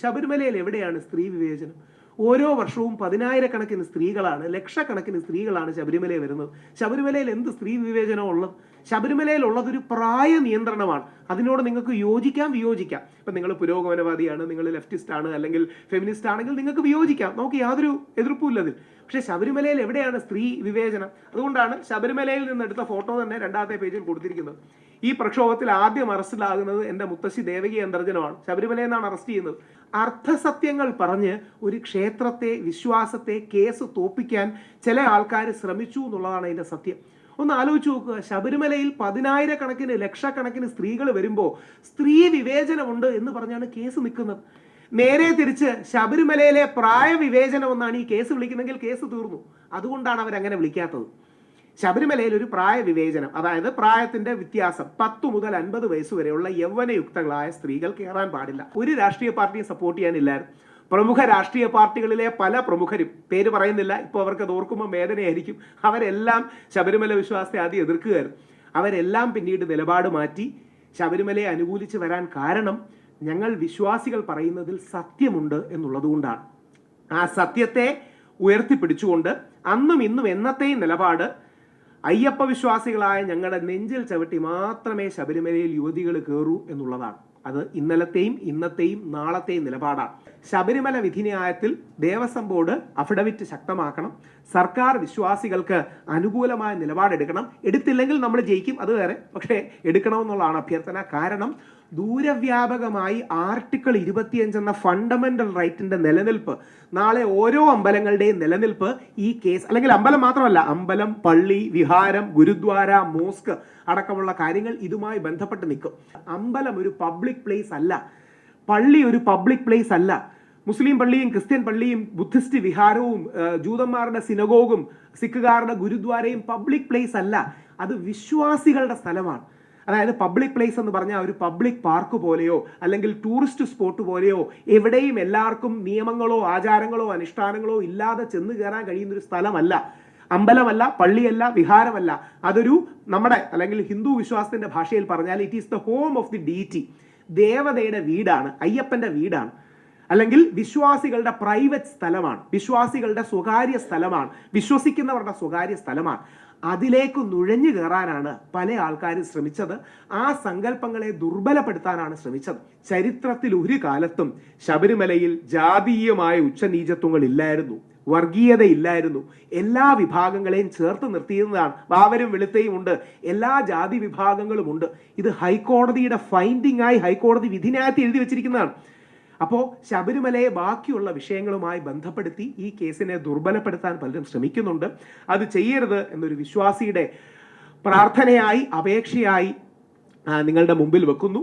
ശബരിമലയിൽ എവിടെയാണ് സ്ത്രീ വിവേചനം? ഓരോ വർഷവും പതിനായിരക്കണക്കിന് സ്ത്രീകളാണ്, ലക്ഷക്കണക്കിന് സ്ത്രീകളാണ് ശബരിമലയിൽ വരുന്നത്. ശബരിമലയിൽ എന്ത് സ്ത്രീ വിവേചനം ഉള്ളത്? ശബരിമലയിൽ ഉള്ളതൊരു പ്രായ നിയന്ത്രണമാണ്. അതിനോട് നിങ്ങൾക്ക് യോജിക്കാം, വിയോജിക്കാം. ഇപ്പം നിങ്ങൾ പുരോഗമനവാദിയാണ്, നിങ്ങൾ ലെഫ്റ്റിസ്റ്റ് ആണ്, അല്ലെങ്കിൽ ഫെമിനിസ്റ്റ് ആണെങ്കിൽ നിങ്ങൾക്ക് വിയോജിക്കാം, നമുക്ക് യാതൊരു എതിർപ്പുമില്ല അതിൽ. പക്ഷേ ശബരിമലയിൽ എവിടെയാണ് സ്ത്രീ വിവേചനം? അതുകൊണ്ടാണ് ശബരിമലയിൽ നിന്നെടുത്ത ഫോട്ടോ തന്നെ രണ്ടാമത്തെ പേജിൽ കൊടുത്തിരിക്കുന്നത്. ഈ പ്രക്ഷോഭത്തിൽ ആദ്യം അറസ്റ്റിലാകുന്നത് എൻ്റെ മുത്തശ്ശി ദേവകി അന്തർജനമാണ്. ശബരിമലയിൽ നിന്നാണ് അറസ്റ്റ് ചെയ്യുന്നത്. അർത്ഥസത്യങ്ങൾ പറഞ്ഞ് ഒരു ക്ഷേത്രത്തെ, വിശ്വാസത്തെ കേസ് തോപ്പിക്കാൻ ചില ആൾക്കാർ ശ്രമിച്ചു എന്നുള്ളതാണ് അതിൻ്റെ സത്യം. ഒന്ന് ആലോചിച്ച് നോക്കുക. ശബരിമലയിൽ പതിനായിരക്കണക്കിന്, ലക്ഷക്കണക്കിന് സ്ത്രീകൾ വരുമ്പോൾ സ്ത്രീ വിവേചനമുണ്ട് എന്ന് പറഞ്ഞാണ് കേസ് നിൽക്കുന്നത്. നേരെ തിരിച്ച് ശബരിമലയിലെ പ്രായ വിവേചനം എന്നാണ് ഈ കേസ് വിളിക്കുന്നെങ്കിൽ കേസ് തീർന്നു. അതുകൊണ്ടാണ് അവരങ്ങനെ വിളിക്കാത്തത്. ശബരിമലയിൽ ഒരു പ്രായ വിവേചനം, അതായത് പ്രായത്തിന്റെ വ്യത്യാസം 10 മുതൽ 50 വയസ്സ് വരെയുള്ള യൗവനയുക്തകളായ സ്ത്രീകൾ കയറാൻ പാടില്ല. ഒരു രാഷ്ട്രീയ പാർട്ടിയും സപ്പോർട്ട് ചെയ്യാനില്ലായിരുന്നു. പ്രമുഖ രാഷ്ട്രീയ പാർട്ടികളിലെ പല പ്രമുഖരും, പേര് പറയുന്നില്ല, ഇപ്പോൾ അവർക്ക് അത് ഓർക്കുമ്പോൾ വേദനയായിരിക്കും, അവരെല്ലാം ശബരിമല വിശ്വാസത്തെ ആദ്യം എതിർക്കുകയായിരുന്നു. അവരെല്ലാം പിന്നീട് നിലപാട് മാറ്റി ശബരിമലയെ അനുകൂലിച്ച് വരാൻ കാരണം ഞങ്ങൾ വിശ്വാസികൾ പറയുന്നതിൽ സത്യമുണ്ട് എന്നുള്ളതുകൊണ്ടാണ്. ആ സത്യത്തെ ഉയർത്തിപ്പിടിച്ചുകൊണ്ട് അന്നും ഇന്നും എന്നത്തെയും നിലപാട് അയ്യപ്പ വിശ്വാസികളായ ഞങ്ങളുടെ നെഞ്ചിൽ ചവിട്ടി മാത്രമേ ശബരിമലയിൽ യുവതികൾ കയറൂ എന്നുള്ളതാണ്. അത് ഇന്നലത്തെയും ഇന്നത്തെയും നാളത്തെയും നിലപാടാണ്. ശബരിമല വിധിന്യായത്തിൽ ദേവസ്വം ബോർഡ് അഫിഡവിറ്റ് ശക്തമാക്കണം. സർക്കാർ വിശ്വാസികൾക്ക് അനുകൂലമായ നിലപാടെടുക്കണം. എടുത്തില്ലെങ്കിൽ നമ്മൾ ജയിക്കും, അത് വേറെ, പക്ഷേ എടുക്കണമെന്നുള്ളതാണ് അഭ്യർത്ഥന. കാരണം ദൂരവ്യാപകമായി ആർട്ടിക്കിൾ 25 എന്ന ഫണ്ടമെന്റൽ റൈറ്റിന്റെ നിലനിൽപ്പ്, നാളെ ഓരോ അമ്പലങ്ങളുടെയും നിലനിൽപ്പ് ഈ കേസ്, അല്ലെങ്കിൽ അമ്പലം മാത്രമല്ല, അമ്പലം, പള്ളി, വിഹാരം, ഗുരുദ്വാര, മോസ്ക് അടക്കമുള്ള കാര്യങ്ങൾ ഇതുമായി ബന്ധപ്പെട്ട് നിൽക്കും. അമ്പലം ഒരു പബ്ലിക് പ്ലേസ് അല്ല, പള്ളി ഒരു പബ്ലിക് പ്ലേസ് അല്ല. മുസ്ലിം പള്ളിയും ക്രിസ്ത്യൻ പള്ളിയും ബുദ്ധിസ്റ്റ് വിഹാരവും ജൂതന്മാരുടെ സിനഗോഗും സിഖുകാരുടെ ഗുരുദ്വാരയും പബ്ലിക് പ്ലേസ് അല്ല, അത് വിശ്വാസികളുടെ സ്ഥലമാണ്. അതായത് പബ്ലിക് പ്ലേസ് എന്ന് പറഞ്ഞാൽ ഒരു പബ്ലിക് പാർക്ക് പോലെയോ അല്ലെങ്കിൽ ടൂറിസ്റ്റ് സ്പോട്ട് പോലെയോ എവിടെയും എല്ലാവർക്കും നിയമങ്ങളോ ആചാരങ്ങളോ അനുഷ്ഠാനങ്ങളോ ഇല്ലാതെ ചെന്ന് കയറാൻ കഴിയുന്നൊരു സ്ഥലമല്ല. അമ്പലമല്ല, പള്ളിയല്ല, വിഹാരമല്ല. അതൊരു നമ്മുടെ അല്ലെങ്കിൽ ഹിന്ദു വിശ്വാസത്തിന്റെ ഭാഷയിൽ പറഞ്ഞാൽ it is the home of the deity. ദേവതയുടെ വീടാണ്, അയ്യപ്പന്റെ വീടാണ്. അല്ലെങ്കിൽ വിശ്വാസികളുടെ പ്രൈവറ്റ് സ്ഥലമാണ്, വിശ്വാസികളുടെ സ്വകാര്യ സ്ഥലമാണ്, വിശ്വസിക്കുന്നവരുടെ സ്വകാര്യ സ്ഥലമാണ്. അതിലേക്ക് നുഴഞ്ഞു കയറാനാണ് പല ആൾക്കാരും ശ്രമിച്ചത്. ആ സങ്കല്പങ്ങളെ ദുർബലപ്പെടുത്താനാണ് ശ്രമിച്ചത്. ചരിത്രത്തിൽ ഒരു കാലത്തും ശബരിമലയിൽ ജാതീയമായ ഉച്ചനീചത്വങ്ങൾ ഇല്ലായിരുന്നു, വർഗീയതയില്ലായിരുന്നു. എല്ലാ വിഭാഗങ്ങളെയും ചേർത്ത് നിർത്തിയിരുന്നതാണ്. വാവരും വെളുത്തയും ഉണ്ട്, എല്ലാ ജാതി വിഭാഗങ്ങളും ഉണ്ട്. ഇത് ഹൈക്കോടതിയുടെ ഫൈൻഡിംഗ് ആയി ഹൈക്കോടതി വിധിന്യായത്തിൽ എഴുതി വെച്ചിരിക്കുന്നതാണ്. അപ്പോൾ ശബരിമലയെ ബാക്കിയുള്ള വിഷയങ്ങളുമായി ബന്ധപ്പെടുത്തി ഈ കേസിനെ ദുർബലപ്പെടുത്താൻ പലരും ശ്രമിക്കുന്നുണ്ട്. അത് ചെയ്യരുത് എന്നൊരു വിശ്വാസിയുടെ പ്രാർത്ഥനയായി, അപേക്ഷയായി നിങ്ങളുടെ മുമ്പിൽ വെക്കുന്നു.